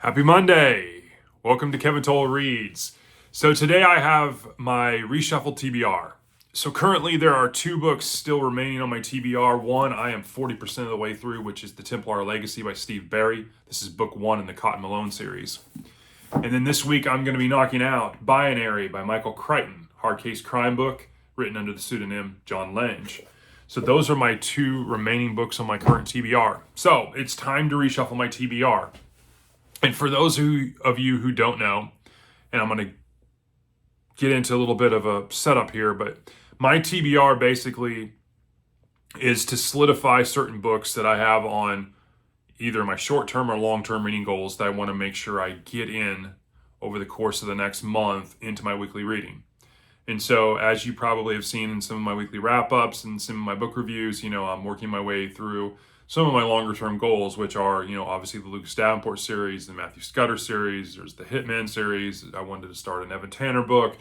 Happy Monday! Welcome to Kevin Toll Reads. So today I have my Reshuffle TBR. So currently there are two books still remaining on my TBR. One I am 40% of the way through, which is The Templar Legacy by Steve Berry. This is book one in the Cotton Malone series. And then this week I'm going to be knocking out Binary by Michael Crichton, hard case crime book written under the pseudonym John Lenge. So those are my two remaining books on my current TBR. So it's time to reshuffle my TBR. And for those of you who don't know, and I'm going to get into a little bit of a setup here, but my TBR basically is to solidify certain books that I have on either my short-term or long-term reading goals that I want to make sure I get in over the course of the next month into my weekly reading. And so, as you probably have seen in some of my weekly wrap-ups and some of my book reviews, I'm working my way through some of my longer-term goals, which are, obviously the Lucas Davenport series, the Matthew Scudder series, there's the Hitman series. I wanted to start an Evan Tanner book,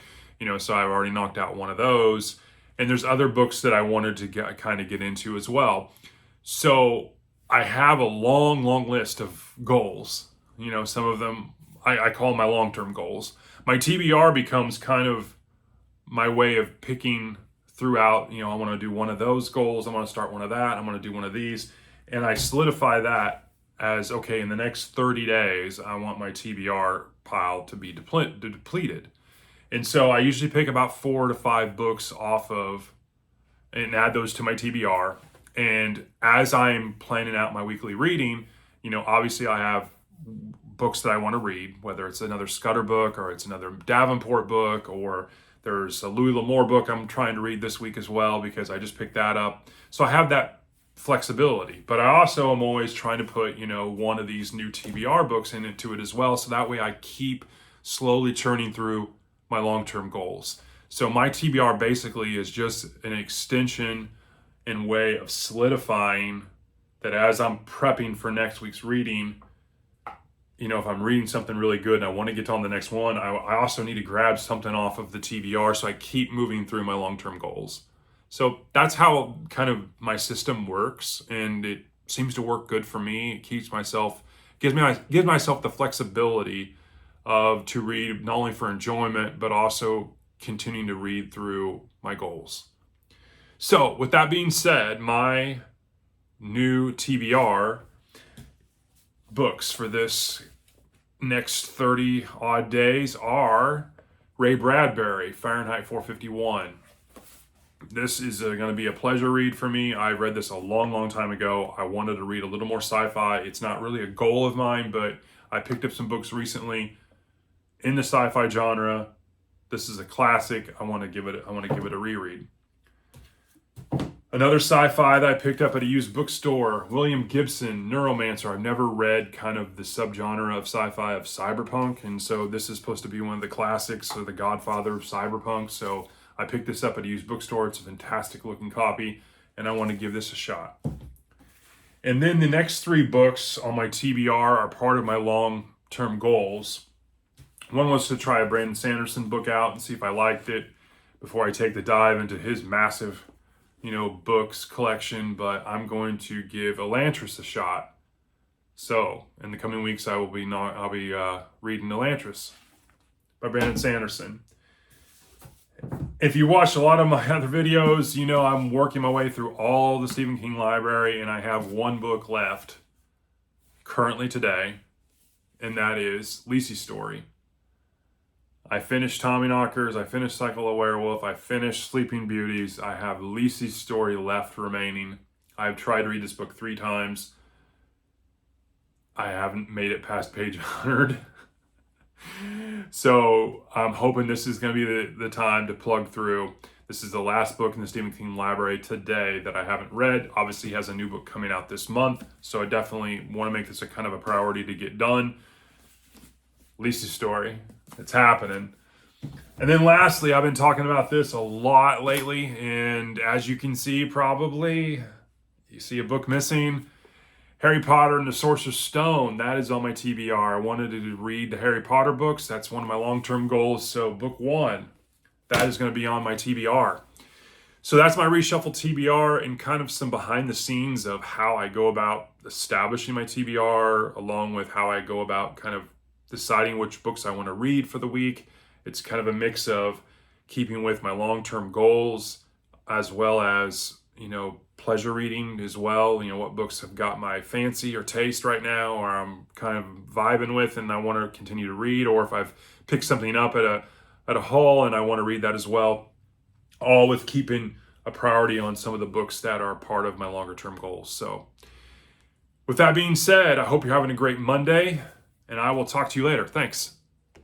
so I've already knocked out one of those. And there's other books that I wanted to get into as well. So I have a long list of goals. Some of them I call my long-term goals. My TBR becomes kind of my way of picking throughout, I want to do one of those goals. I want to start one of that. I want to do one of these. And I solidify that as, okay, in the next 30 days, I want my TBR pile to be depleted. And so I usually pick about 4 to 5 books off of and add those to my TBR. And as I'm planning out my weekly reading, obviously I have books that I want to read, whether it's another Scudder book or it's another Davenport book, or there's a Louis L'Amour book I'm trying to read this week as well because I just picked that up. So I have that flexibility, but I also am always trying to put, one of these new TBR books into it as well. So that way I keep slowly churning through my long-term goals. So my TBR basically is just an extension and way of solidifying that as I'm prepping for next week's reading, if I'm reading something really good and I want to get on the next one, I also need to grab something off of the TBR so I keep moving through my long-term goals. So that's how kind of my system works, and it seems to work good for me. It gives myself the flexibility to read not only for enjoyment, but also continuing to read through my goals. So with that being said, my new TBR books for this next 30 odd days are Ray Bradbury, Fahrenheit 451. This is going to be a pleasure read for me. I read this a long time ago. I wanted to read a little more sci-fi. It's not really a goal of mine, but I picked up some books recently in the sci-fi genre. This is a classic. I want to give it a reread. Another sci-fi that I picked up at a used bookstore, William Gibson, Neuromancer. I've never read kind of the subgenre of sci-fi of cyberpunk, and so this is supposed to be one of the classics or the godfather of cyberpunk. So I picked this up at a used bookstore. It's a fantastic looking copy, and I want to give this a shot. And then the next 3 books on my TBR are part of my long-term goals. One was to try a Brandon Sanderson book out and see if I liked it before I take the dive into his massive, books collection, but I'm going to give Elantris a shot. So in the coming weeks, I'll be reading Elantris by Brandon Sanderson. If you watched a lot of my other videos, I'm working my way through all the Stephen King library, and I have one book left currently today, and that is Lisey's Story. I finished Tommyknockers, I finished Cycle of Werewolf, I finished Sleeping Beauties. I have Lisey's Story left remaining. I've tried to read this book 3 times. I haven't made it past page 100. So I'm hoping this is going to be the time to plug through. This is the last book in the Stephen King library today that I haven't read. Obviously, he has a new book coming out this month, so I definitely want to make this a kind of a priority to get done. Lisey's Story. It's happening. And then lastly, I've been talking about this a lot lately, and as you can see, probably, you see a book missing. Harry Potter and the Sorcerer's Stone, that is on my TBR. I wanted to read the Harry Potter books. That's one of my long-term goals. So book 1, that is going to be on my TBR. So that's my Reshuffle TBR and kind of some behind the scenes of how I go about establishing my TBR, along with how I go about kind of deciding which books I want to read for the week. It's kind of a mix of keeping with my long-term goals as well as, pleasure reading as well. What books have got my fancy or taste right now, or I'm kind of vibing with and I want to continue to read, or if I've picked something up at a haul and I want to read that as well. All with keeping a priority on some of the books that are part of my longer term goals. So with that being said, I hope you're having a great Monday, and I will talk to you later. Thanks.